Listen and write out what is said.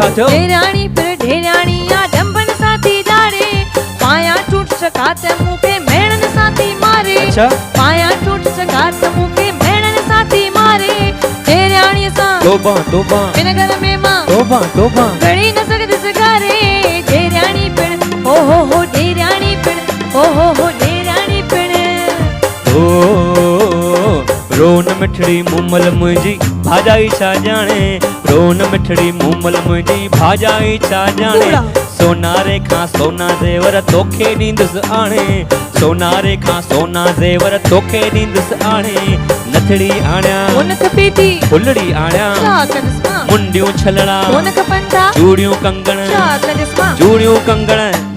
छा थियो ढेराणी पर ढेराणी आ डंबन साथी डारे पाया टूट सकात मुके मेणन साथी मारे अच्छा पाया टूट सकात मुके मेणन साथी मारे ढेराणी सा तोबा तोबा इन घर में मां तोबा तोबा गणी न सकद सगारे ढेराणी पिण हो ढेराणी पिण हो ढेराणी पिण ओ रोन मिठड़ी मुमल मुंहिंजी भाजाई छा जाने रोन मिठड़ी मुमल मुंहिंजी भाजाई छा जाने सोनारे खां सोना ज़ेवर तोखे ॾींदुसि आणे सोनारे खां सोना ज़ेवर तोखे ॾींदुसि आणे नथड़ी आण्या उन खपे थी फुलड़ी आण्या छा कदस मां मुंडियूं छलड़ा उन खपंदा चूड़ियूं कंगण छा कदस मां चूड़ियूं कंगण